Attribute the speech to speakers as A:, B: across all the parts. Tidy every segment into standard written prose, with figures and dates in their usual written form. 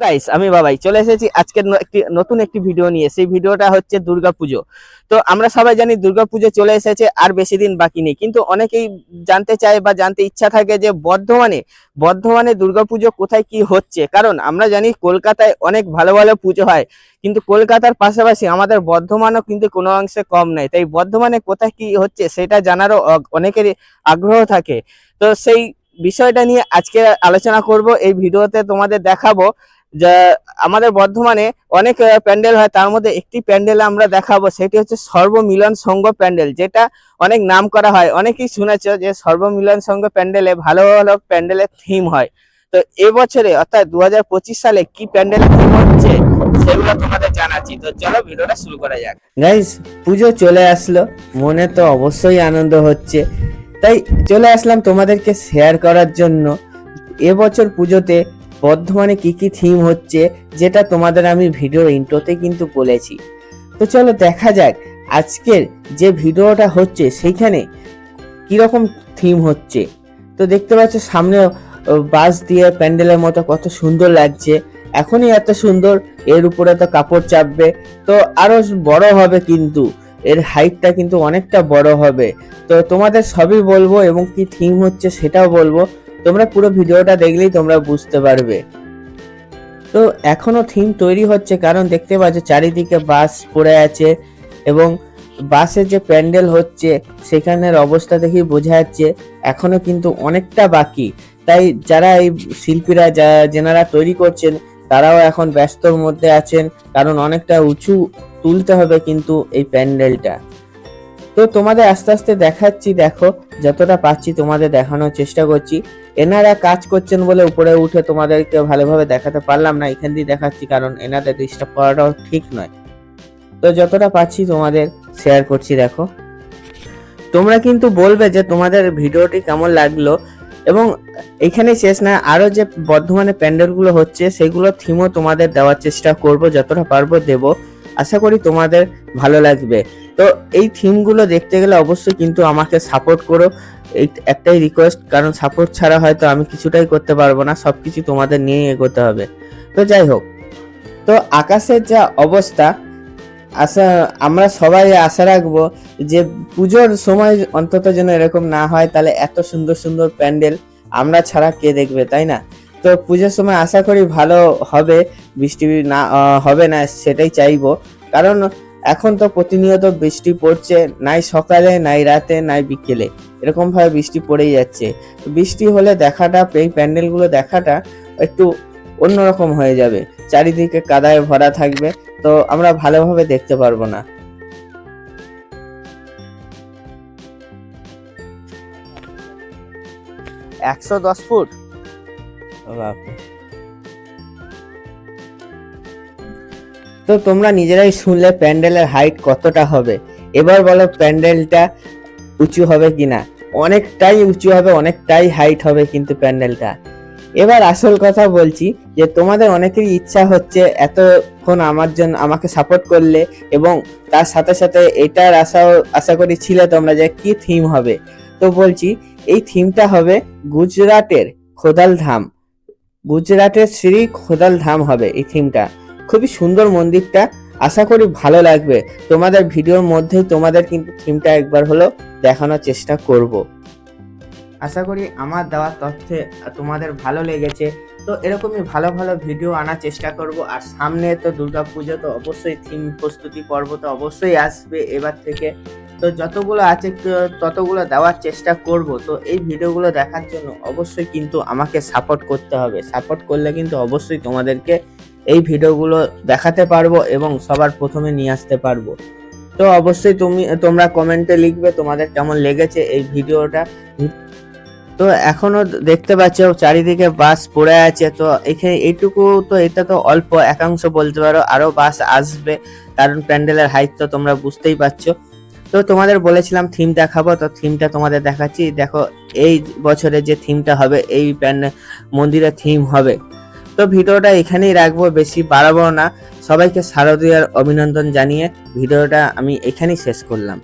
A: Guys, আমি বাবাই চলে এসেছি আজকের নতুন একটি ভিডিও নিয়ে। সেই ভিডিওটা হচ্ছে দুর্গাপুজো। তো আমরা সবাই জানি দুর্গাপুজো চলে এসেছে, আর বেশি দিন বাকি নেই। কিন্তু অনেকেই জানতে চায় বা জানতে ইচ্ছা থাকে যে বর্ধমানে দুর্গাপুজো কোথায় কি হচ্ছে। কারণ আমরা জানি কলকাতায় অনেক ভালো ভালো পুজো হয়, কিন্তু কলকাতার পাশাপাশি আমাদের বর্ধমানও কিন্তু কোনো অংশে কম নেই। তাই বর্ধমানে কোথায় কি হচ্ছে সেটা জানারও অনেকেরই আগ্রহ থাকে। তো সেই বিষয়টা নিয়ে আজকে আলোচনা করব। এই ভিডিওতে তোমাদের দেখাবো যে আমাদের বর্ধমানে অনেক প্যান্ডেল হয়, তার মধ্যে একটি প্যান্ডেল আমরা দেখাবো, সেটি হচ্ছে সর্বমিলন সংঘ প্যান্ডেল, যেটা অনেক নাম করা হয়। অনেকেই শুনেছো যে সর্বমিলন সংঘ প্যান্ডেলে ভালো ভালো প্যান্ডেলের থিম হয়। তো এবছরে অর্থাৎ 2025 সালে কি প্যান্ডেলের থিম হচ্ছে সেগুলো তোমাদের জানাচ্ছি। তো চলো ভিডিওটা শুরু করা যাক। গাইস, পুজো চলে আসলো, মনে তো অবশ্যই আনন্দ হচ্ছে, তাই চলে আসলাম তোমাদেরকে শেয়ার করার জন্য এবছর পুজোতে বর্ধমানে কি কি থিম হচ্ছে, যেটা তোমাদের আমি ভিডিওর ইন্ট্রোতে কিন্তু বলেছি। তো চলো দেখা যাক আজকের যে ভিডিওটা হচ্ছে সেইখানে কিরকম থিম হচ্ছে। তো দেখতে পাচ্ছ সামনে বাঁশ দিয়ে প্যান্ডেলের মতো কত সুন্দর লাগছে। এখনই এত সুন্দর, এর উপরে তো কাপড় চাপবে, তো আরো বড় হবে, কিন্তু এর হাইটটা কিন্তু অনেকটা বড় হবে। তো তোমাদের সবই বলবো এবং কি থিম হচ্ছে সেটাও বলবো। তোমরা পুরো ভিডিওটা দেখলেই তোমরা বুঝতে পারবে। তো এখনো থিম তৈরি হচ্ছে, কারণ দেখতে পাচ্ছ চারিদিকে বাঁশ পড়ে আছে এবং বাঁশের যে প্যান্ডেল হচ্ছে সেখানের অবস্থা দেখেই বোঝা যাচ্ছে এখনো কিন্তু অনেকটা বাকি। তাই যারা এই শিল্পীরা যেনারা তৈরি করছেন তারাও এখন ব্যস্তর মধ্যে আছেন, কারণ অনেকটা উঁচু তুলতে হবে কিন্তু এই প্যান্ডেলটা। তো তোমাদের আস্তে আস্তে দেখাচ্ছি, দেখো যতটা পাচ্ছি তোমাদের দেখানোর চেষ্টা করছি। এনারা কাজ করছেন বলে উপরে উঠে তোমাদেরকে ভালোভাবে দেখাতে পারলাম না, এখান দিয়ে দেখাচ্ছি, কারণ এনাদের ডিস্টার্ব করাটাও ঠিক নয়। তো যতটা পাচ্ছি তোমাদের শেয়ার করছি। দেখো, তোমরা কিন্তু বলবে যে তোমাদের ভিডিওটি কেমন লাগলো, এবং এখানে শেষ না, আরো যে বর্ধমানে প্যান্ডেলগুলো হচ্ছে সেগুলো থিমও তোমাদের দেওয়ার চেষ্টা করব, যতটা পারবো দেব। আশা করি তোমাদের ভালো লাগবে। তো এই থিমগুলো দেখতে গেলে অবশ্যই কিন্তু আমাকে সাপোর্ট করো, এই একটাই রিকোয়েস্ট, কারণ সাপোর্ট ছাড়া হয়তো আমি কিছুটাই করতে পারবো না, সবকিছু তোমাদের নিয়েই এগোতে হবে। তো যাই হোক, তো আকাশের যা অবস্থা, আমরা সবাই আশা রাখবো যে পুজোর সময় অন্তত যেন এরকম না হয়, তাহলে এত সুন্দর সুন্দর প্যান্ডেল আমরা ছাড়া কে দেখবে, তাই না? তো পুজোর সময় আশা করি ভালো হবে, বৃষ্টি না হবে না সেটাই চাইবো, কারণ এখন তো প্রতিনিয়ত বৃষ্টি পড়ছে, নাই সকালে নাই রাতে নাই বিকেলে, এরকম ভাবে বৃষ্টি পড়েই যাচ্ছে। বৃষ্টি হলে দেখাটা, এই প্যান্ডেলগুলো দেখাটা একটু অন্যরকম হয়ে যাবে, চারিদিকে কাদায় ভরা থাকবে, তো আমরা ভালোভাবে দেখতে পারবো না। $110 তো তোমরা নিজেরাই শুনলে প্যান্ডেলের হাইট কতটা হবে। এবার বলো প্যান্ডেলটা উঁচু হবে কিনা। অনেকটাই উঁচু হবে, অনেকটাই হাইট হবে কিন্তু প্যান্ডেলটা। এবার আসল কথা বলছি, যে তোমাদের অনেকেরই ইচ্ছা হচ্ছে এতক্ষণ আমার জন্য আমাকে সাপোর্ট করলে, এবং তার সাথে সাথে এটার আশা করি ছিলে তোমরা যে কি থিম হবে। তো বলছি, এই থিমটা হবে গুজরাটের খোদাল ধাম, গুজরাটের শ্রী খোদাল ধাম হবে এই থিমটা। খুবই সুন্দর মন্দিরটা, আশা করি ভালো লাগবে। তোমাদের ভিডিওর মধ্যেই তোমাদের কিন্তু থিমটা একবার হলো দেখানোর চেষ্টা করব। আশা করি আমার দেওয়া তথ্যে তোমাদের ভালো লেগেছে। তো এরকমই ভালো ভালো ভিডিও আনার চেষ্টা করব। আর সামনে তো দুর্গাপুজো, তো অবশ্যই থিম প্রস্তুতি পর্ব তো অবশ্যই আসবে এবার থেকে। তো যতগুলো আছে ততগুলো দেওয়ার চেষ্টা করব। তো এই ভিডিওগুলো দেখার জন্য অবশ্যই কিন্তু আমাকে সাপোর্ট করতে হবে, সাপোর্ট করলে কিন্তু অবশ্যই তোমাদেরকে এই ভিডিওগুলো দেখাতে পারবো এবং সবার প্রথমে নিয়ে আসতে পারবো। তো অবশ্যই তোমরা কমেন্টে লিখবে তোমাদের কেমন লেগেছে এই ভিডিওটা। তো এখনো দেখতে পাচ্ছ চারিদিকে বাস পড়ে আছে, তো এখানে এইটুকু, তো এটা তো অল্প একাংশ বলতে পারো, আরো বাস আসবে, কারণ প্যান্ডেলের হাইট তো তোমরা বুঝতেই পারছো। তো তোমাদের বলেছিলাম থিম দেখাবো, তো থিমটা তোমাদের দেখাচ্ছি। দেখো, এই বছরে যে থিমটা হবে, এই মন্দিরের থিম হবে। তো ভিডিওটা এখানেই রাখবো, বেশি বাড়াবো না। সবাইকে শারদীয়ার অভিনন্দন জানিয়ে ভিডিওটা আমি এখানেই শেষ করলাম।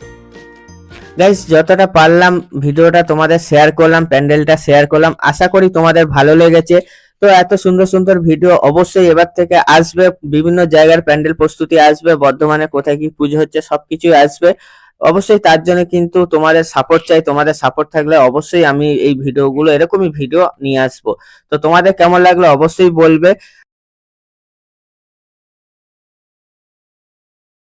A: গাইস, যতটা পারলাম ভিডিওটা তোমাদের শেয়ার করলাম, প্যান্ডেলটা শেয়ার করলাম, আশা করি তোমাদের ভালো লেগেছে। তো তো এত সুন্দর সুন্দর ভিডিও অবশ্যই এবার থেকে আসবে, বিভিন্ন জায়গার প্যান্ডেল প্রস্তুতি আসবে, বর্ধমানে কোথায় কি পুজো হচ্ছে সবকিছুই আসবে। অবশ্যই তার জন্য কিন্তু তোমাদের সাপোর্ট চাই, তোমাদের সাপোর্ট থাকলে অবশ্যই আমি এই ভিডিওগুলো এরকমই ভিডিও নিয়ে আসবো। তো তোমাদের কেমন লাগলো অবশ্যই বলবে।